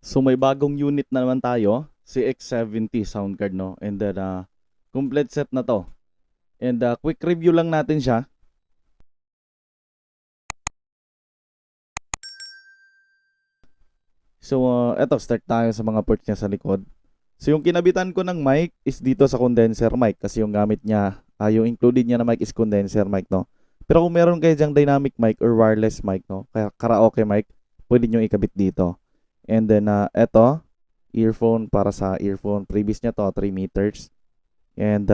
So may bagong unit na naman tayo, si X70 sound card, no? And then complete set na to. And quick review lang natin siya. So eto, start tayo sa mga ports niya sa likod. So yung kinabitan ko ng mic is dito sa condenser mic kasi yung gamit niya, yung included niya na mic is condenser mic, no? Pero kung meron kayo dyang dynamic mic or wireless mic, no? Kaya karaoke mic, pwede nyo ikabit dito. And then eto, earphone para sa earphone. Previous niya to, 3 meters. And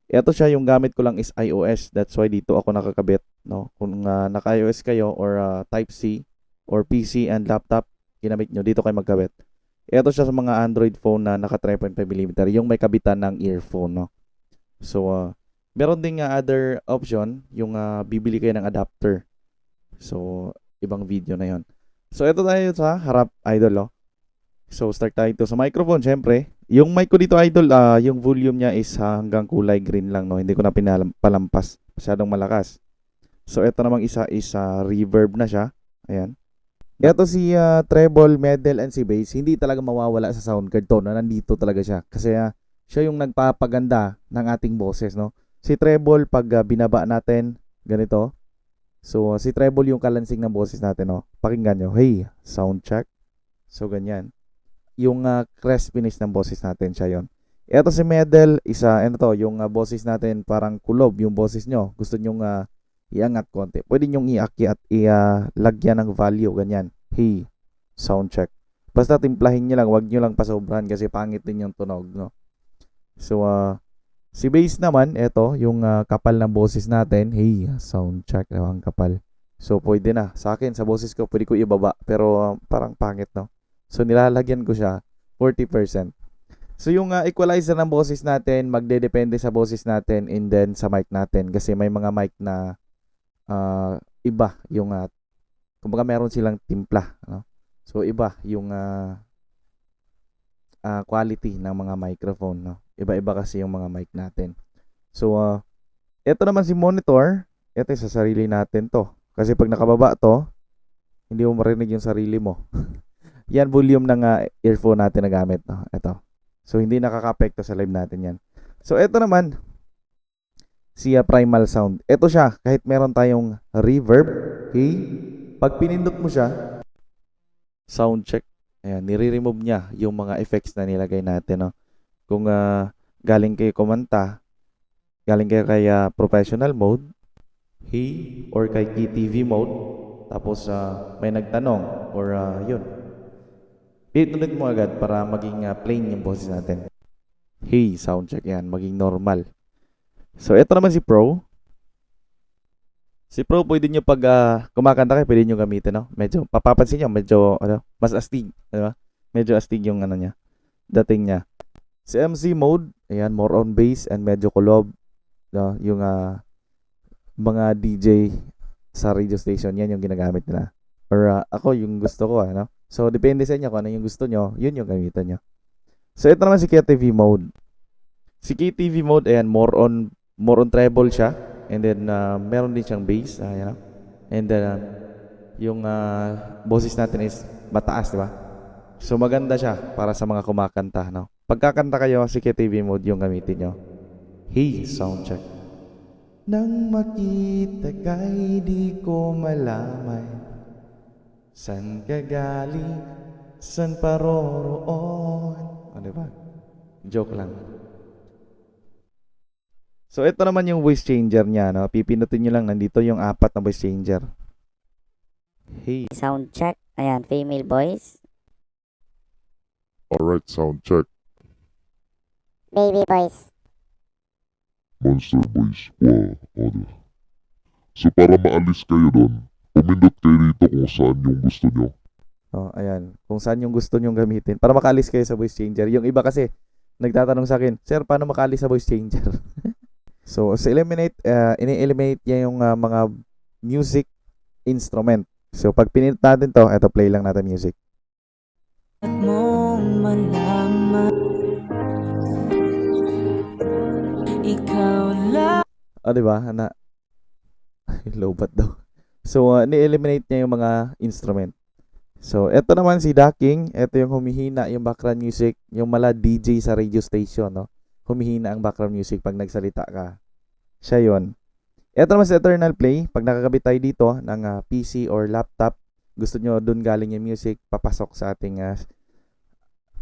eto siya, yung gamit ko lang is iOS. That's why dito ako nakakabit, no? Kung naka-iOS kayo or Type-C or PC and laptop, ginamit nyo, dito kayo magkabit. Ito siya sa mga Android phone na naka 3.5mm, yung may kabitan ng earphone, no? So, meron ding other option, yung bibili kayo ng adapter. So, ibang video na yon. So, ito tayo sa harap, idol, oh. So, start tayo ito sa microphone, syempre. Yung mic ko dito, idol, yung volume niya is hanggang kulay green lang, no? Hindi ko na palampas. Masyadong malakas. So, ito namang isa is reverb na siya. Ayan. Ito si treble, middle, and si bass, hindi talaga mawawala sa sound card to, na nandito talaga siya. Kasi siya yung nagpapaganda ng ating boses, no? Si treble, pag binaba natin, ganito. So, si treble yung kalansing ng boses natin, no? Pakinggan nyo, hey, sound check. So, ganyan. Yung crispiness ng boses natin, siya yon. Ito si middle, ano to, yung boses natin parang kulob, yung boses nyo. Gusto nyo iangat konti. Pwede nyong iakyat, lagyan ng value, ganyan. Hey, sound check. Basta timplahin nyo lang, wag nyo lang pasobrahan kasi pangit din yung tunog, no? So, si bass naman, eto, yung kapal ng boses natin. Hey, sound check, ang kapal. So, pwede na. Sa akin, sa boses ko, pwede ko ibaba, pero parang pangit, no? So, nilalagyan ko siya 40%. So, yung equalizer ng boses natin, magdedepende sa boses natin and then sa mic natin. Kasi may mga mic na iba yung kumbaga meron silang timpla, no? So iba yung quality ng mga microphone, no? Iba-iba kasi yung mga mic natin. So ito naman si monitor, ito sa sarili natin to. Kasi pag nakababa to, hindi mo marinig yung sarili mo. Yan volume ng earphone natin na gamit, no? Ito. So hindi nakaka-apekto sa live natin yan. So ito naman si primal sound. Ito siya, kahit meron tayong reverb, okay? Pag pinindot mo siya, sound check. Ayan, nire-remove niya yung mga effects na nilagay natin, no? Kung galing kayo kumanta, galing kayo kay professional mode, hey, or kay KTV mode, tapos may nagtanong, or yun. Pinindot mo agad para maging plain yung boses natin. Hey, sound check yan, maging normal. So, ito naman si Pro. Si Pro, pwede nyo pag kumakanta kayo, pwede nyo gamitin, no? Medyo, papapansin nyo, medyo, mas astig, di ba? Medyo astig yung niya, dating niya. Si MC mode, ayan, more on bass and medyo kulob, no? Yung mga DJ sa radio station, yan yung ginagamit nila. Or ako, yung gusto ko, ano? So, depende sa inyo kung ano yung gusto nyo, yun yung gamitan nyo. So, ito naman si KTV mode. Si KTV mode, ayan, more on treble siya. And then, meron din siyang bass. Ayan. And then, yung boses natin is mataas, di ba? So, maganda siya para sa mga kumakanta, no? Pagkakanta kayo, si KTV mode yung gamitin nyo. Hey, sound check. Nang makita kay di ko malaman san ka galing, san paroroon. O, di ba? Joke lang. So, ito naman yung voice changer niya, no? Pipinutin nyo lang, nandito yung 4 na voice changer. Hey. Sound check. Ayan, female voice. Alright, sound check. Baby voice. Monster voice. Wow, ano. So para maalis kayo doon, pumindot kayo dito kung saan yung gusto nyo. Oh, ayan. Kung saan yung gusto nyong gamitin. Para makalis kayo sa voice changer. Yung iba kasi, nagtatanong sa akin, Sir, paano makalis sa voice changer? So, sa ini-eliminate niya yung mga music instrument. So, pag pinindot natin to, eto, play lang natin music. At mong malaman ikaw lang. Diba? Low bat daw. So, ni-eliminate niya yung mga instrument. So, eto naman si Daking. Eto yung humihina yung background music. Yung mala DJ sa radio station, no? Humihina ang background music pag nagsalita ka. Siya yun. Eto naman si Eternal Play. Pag nakakabit tayo dito ng PC or laptop, gusto nyo dun galing yung music, papasok sa ating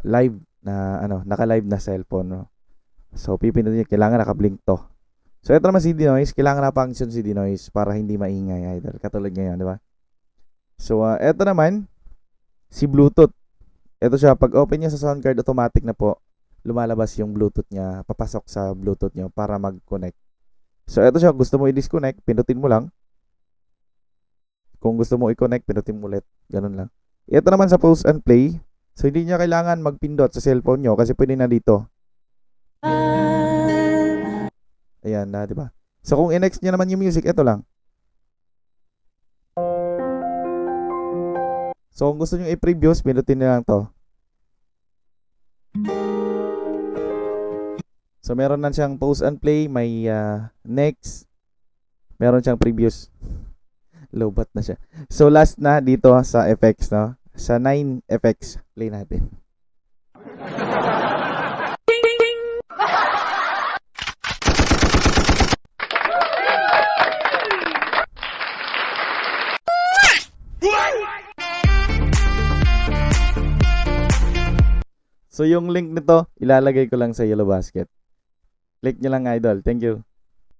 live na, naka-live na cellphone, no? So, pipindutin nyo, kailangan naka-blink to. So, eto naman si denoise. Kailangan na function si denoise para hindi maingay, idol. Katulad ngayon, di ba? So, eto naman, si Bluetooth. Ito siya, pag open niya sa sound card, automatic na po lumalabas yung Bluetooth niya, papasok sa Bluetooth niyo para mag-connect. So, ito siya, gusto mo i-disconnect, pindutin mo lang. Kung gusto mo i-connect, pindutin mo ulit. Ganun lang. Ito naman sa pause and play. So, hindi niya kailangan magpindot sa cellphone niyo kasi pwede na dito. Ayan na, di ba? So, kung i-next niya naman yung music, ito lang. So, kung gusto nyo i-preview, pinutin nyo lang to. So, meron na siyang pause and play, may next, meron siyang previews. Lowbat na siya. So, last na dito sa effects, no? Sa 9 effects, play natin. So, yung link nito, ilalagay ko lang sa Yellow Basket. Click nyo lang, idol. Thank you.